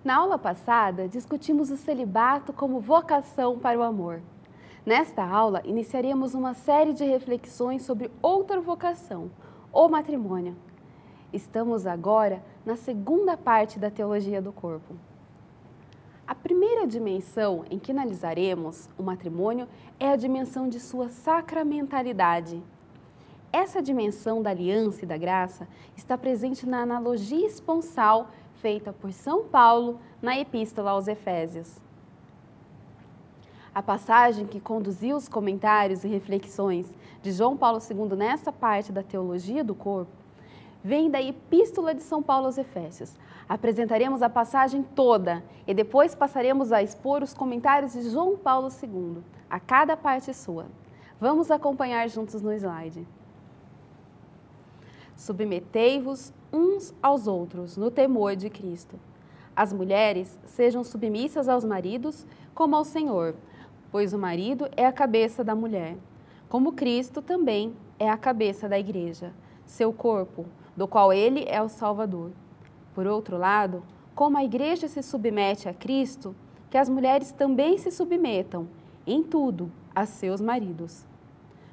Na aula passada, discutimos o celibato como vocação para o amor. Nesta aula, iniciaremos uma série de reflexões sobre outra vocação, o matrimônio. Estamos agora na segunda parte da teologia do corpo. A primeira dimensão em que analisaremos o matrimônio é a dimensão de sua sacramentalidade. Essa dimensão da aliança e da graça está presente na analogia esponsal feita por São Paulo na Epístola aos Efésios. A passagem que conduziu os comentários e reflexões de João Paulo II nessa parte da teologia do corpo vem da Epístola de São Paulo aos Efésios. Apresentaremos a passagem toda e depois passaremos a expor os comentários de João Paulo II, a cada parte sua. Vamos acompanhar juntos no slide. Submetei-vos uns aos outros no temor de Cristo. As mulheres sejam submissas aos maridos como ao Senhor, pois o marido é a cabeça da mulher, como Cristo também é a cabeça da igreja, seu corpo, do qual ele é o Salvador. Por outro lado, como a igreja se submete a Cristo, que as mulheres também se submetam, em tudo, a seus maridos.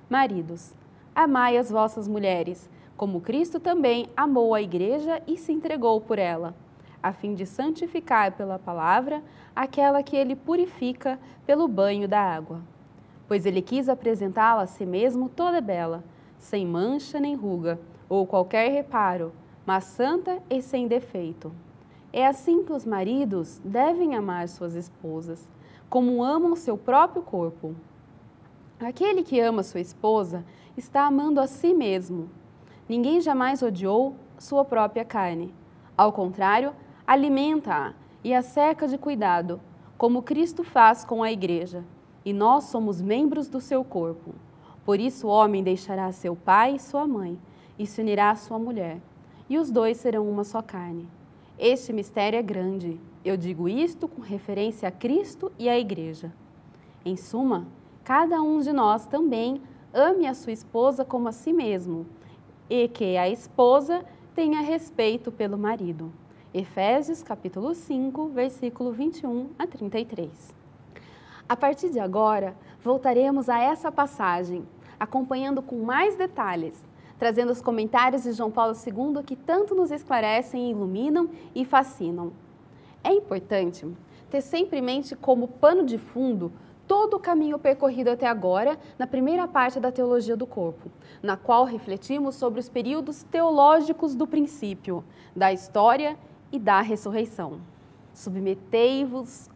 Maridos, amai as vossas mulheres, como Cristo também amou a igreja e se entregou por ela, a fim de santificar pela palavra aquela que ele purifica pelo banho da água. Pois ele quis apresentá-la a si mesmo toda bela, sem mancha nem ruga, ou qualquer reparo, mas santa e sem defeito. É assim que os maridos devem amar suas esposas, como amam seu próprio corpo. Aquele que ama sua esposa está amando a si mesmo. Ninguém jamais odiou sua própria carne. Ao contrário, alimenta-a e a cerca de cuidado, como Cristo faz com a igreja. E nós somos membros do seu corpo. Por isso o homem deixará seu pai e sua mãe, e se unirá à sua mulher, e os dois serão uma só carne. Este mistério é grande. Eu digo isto com referência a Cristo e à igreja. Em suma, cada um de nós também ame a sua esposa como a si mesmo, e que a esposa tenha respeito pelo marido. Efésios capítulo 5, versículo 21 a 33. A partir de agora, voltaremos a essa passagem, acompanhando com mais detalhes, trazendo os comentários de João Paulo II que tanto nos esclarecem, iluminam e fascinam. É importante ter sempre em mente como pano de fundo todo o caminho percorrido até agora na primeira parte da teologia do corpo, na qual refletimos sobre os períodos teológicos do princípio, da história e da ressurreição. Submetei-vos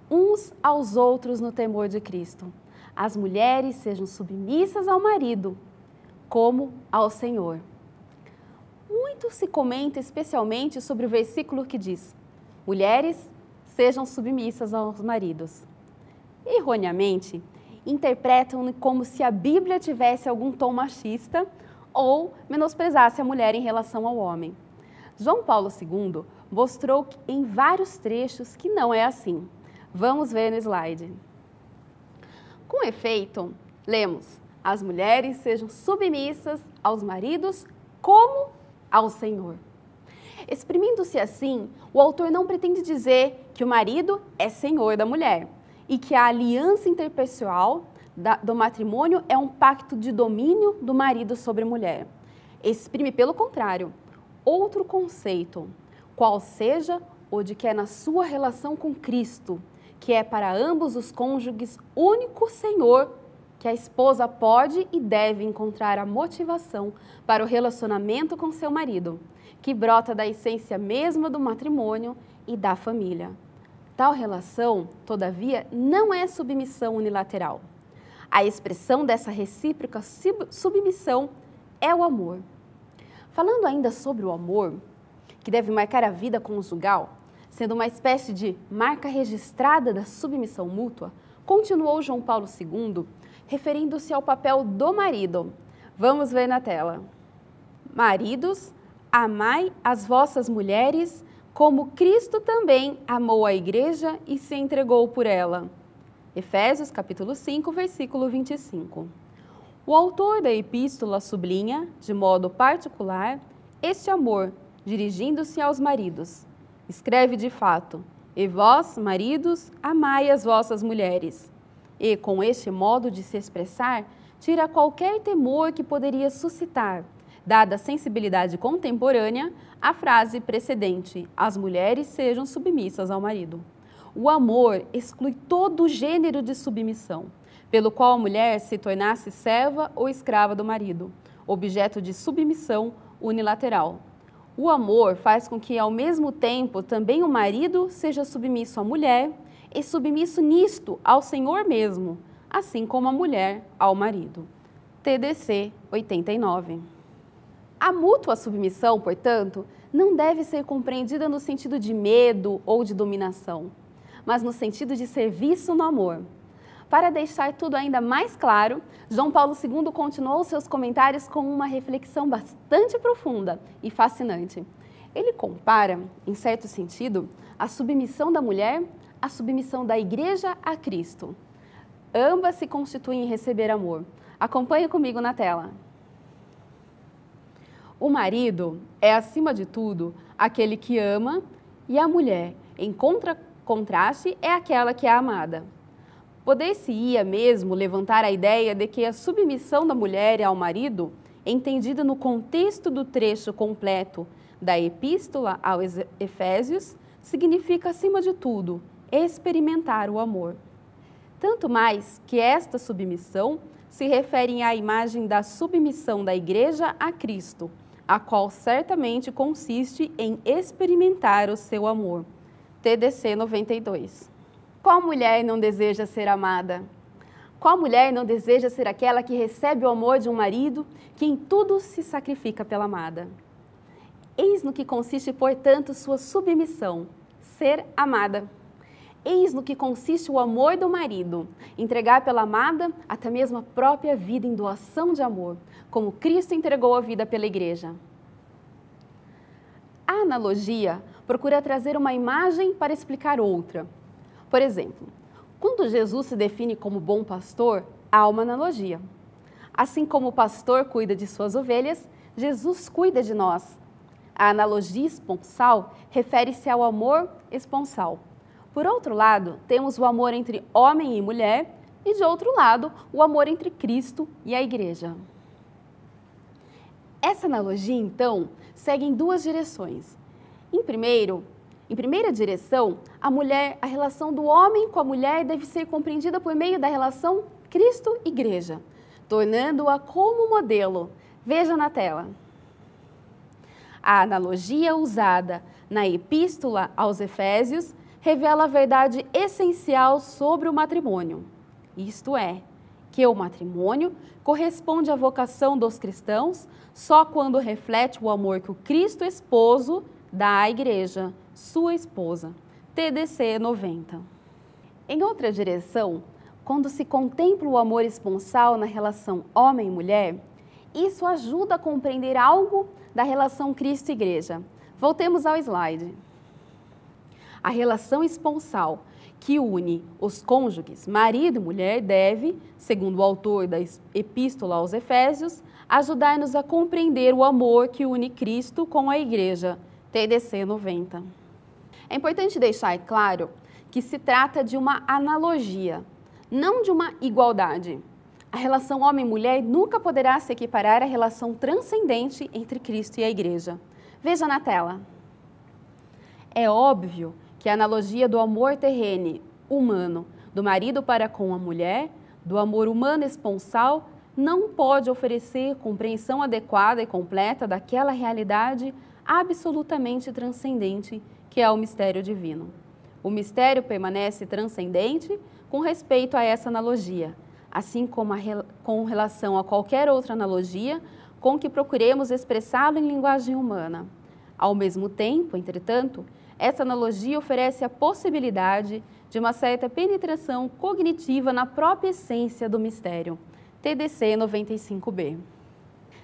uns aos outros no temor de Cristo. As mulheres sejam submissas ao marido, como ao Senhor. Muito se comenta especialmente sobre o versículo que diz: mulheres sejam submissas aos maridos. Erroneamente, interpretam como se a Bíblia tivesse algum tom machista ou menosprezasse a mulher em relação ao homem. João Paulo II mostrou em vários trechos que não é assim. Vamos ver no slide. Com efeito, lemos: as mulheres sejam submissas aos maridos como ao Senhor. Exprimindo-se assim, o autor não pretende dizer que o marido é senhor da mulher e que a aliança interpessoal do matrimônio é um pacto de domínio do marido sobre a mulher. Exprime, pelo contrário, outro conceito, qual seja o de que é na sua relação com Cristo, que é para ambos os cônjuges único Senhor, que a esposa pode e deve encontrar a motivação para o relacionamento com seu marido, que brota da essência mesma do matrimônio e da família. Tal relação, todavia, não é submissão unilateral. A expressão dessa recíproca submissão é o amor. Falando ainda sobre o amor, que deve marcar a vida conjugal, sendo uma espécie de marca registrada da submissão mútua, continuou João Paulo II, referindo-se ao papel do marido. Vamos ver na tela. Maridos, amai as vossas mulheres, como Cristo também amou a igreja e se entregou por ela. Efésios capítulo 5, versículo 25. O autor da epístola sublinha, de modo particular, este amor, dirigindo-se aos maridos. Escreve de fato: E vós, maridos, amai as vossas mulheres. E, com este modo de se expressar, tira qualquer temor que poderia suscitar, dada a sensibilidade contemporânea, a frase precedente: as mulheres sejam submissas ao marido. O amor exclui todo o gênero de submissão, pelo qual a mulher se tornasse serva ou escrava do marido, objeto de submissão unilateral. O amor faz com que, ao mesmo tempo, também o marido seja submisso à mulher e submisso nisto ao Senhor mesmo, assim como a mulher ao marido. TDC 89. A mútua submissão, portanto, não deve ser compreendida no sentido de medo ou de dominação, mas no sentido de serviço no amor. Para deixar tudo ainda mais claro, João Paulo II continuou seus comentários com uma reflexão bastante profunda e fascinante. Ele compara, em certo sentido, a submissão da mulher à submissão da Igreja a Cristo. Ambas se constituem em receber amor. Acompanhe comigo na tela. O marido é, acima de tudo, aquele que ama, e a mulher, em contraste, é aquela que é amada. Poder-se-ia mesmo levantar a ideia de que a submissão da mulher ao marido, entendida no contexto do trecho completo da Epístola aos Efésios, significa, acima de tudo, experimentar o amor. Tanto mais que esta submissão se refere à imagem da submissão da Igreja a Cristo, a qual certamente consiste em experimentar o seu amor. TDC 92. Qual mulher não deseja ser amada? Qual mulher não deseja ser aquela que recebe o amor de um marido que em tudo se sacrifica pela amada? Eis no que consiste, portanto, sua submissão, ser amada. Eis no que consiste o amor do marido, entregar pela amada até mesmo a própria vida em doação de amor, como Cristo entregou a vida pela Igreja. A analogia procura trazer uma imagem para explicar outra. Por exemplo, quando Jesus se define como bom pastor, há uma analogia. Assim como o pastor cuida de suas ovelhas, Jesus cuida de nós. A analogia esponsal refere-se ao amor esponsal. Por outro lado, temos o amor entre homem e mulher e, de outro lado, o amor entre Cristo e a Igreja. Essa analogia, então, segue em duas direções. Em primeira direção, a relação do homem com a mulher deve ser compreendida por meio da relação Cristo-Igreja, tornando-a como modelo. Veja na tela. A analogia usada na Epístola aos Efésios revela a verdade essencial sobre o matrimônio. Isto é, que o matrimônio corresponde à vocação dos cristãos só quando reflete o amor que o Cristo esposo dá à Igreja, sua esposa. TDC 90. Em outra direção, quando se contempla o amor esponsal na relação homem e mulher, isso ajuda a compreender algo da relação Cristo-Igreja. Voltemos ao slide. A relação esponsal que une os cônjuges, marido e mulher, deve, segundo o autor da Epístola aos Efésios, ajudar-nos a compreender o amor que une Cristo com a Igreja. TDC 90. É importante deixar claro que se trata de uma analogia, não de uma igualdade. A relação homem-mulher nunca poderá se equiparar à relação transcendente entre Cristo e a Igreja. Veja na tela. É óbvio que a analogia do amor terrene, humano, do marido para com a mulher, do amor humano esponsal, não pode oferecer compreensão adequada e completa daquela realidade absolutamente transcendente que é o mistério divino. O mistério permanece transcendente com respeito a essa analogia, assim como com relação a qualquer outra analogia com que procuremos expressá-lo em linguagem humana. Ao mesmo tempo, entretanto, essa analogia oferece a possibilidade de uma certa penetração cognitiva na própria essência do mistério. TDC 95B.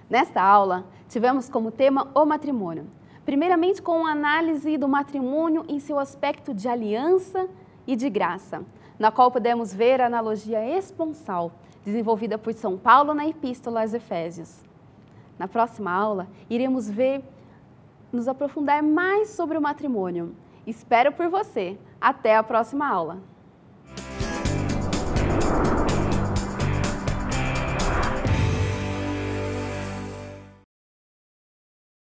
Nesta aula, tivemos como tema o matrimônio. Primeiramente com uma análise do matrimônio em seu aspecto de aliança e de graça, na qual podemos ver a analogia esponsal, desenvolvida por São Paulo na Epístola aos Efésios. Na próxima aula, iremos nos aprofundar mais sobre o matrimônio Espero por você. Até a próxima aula!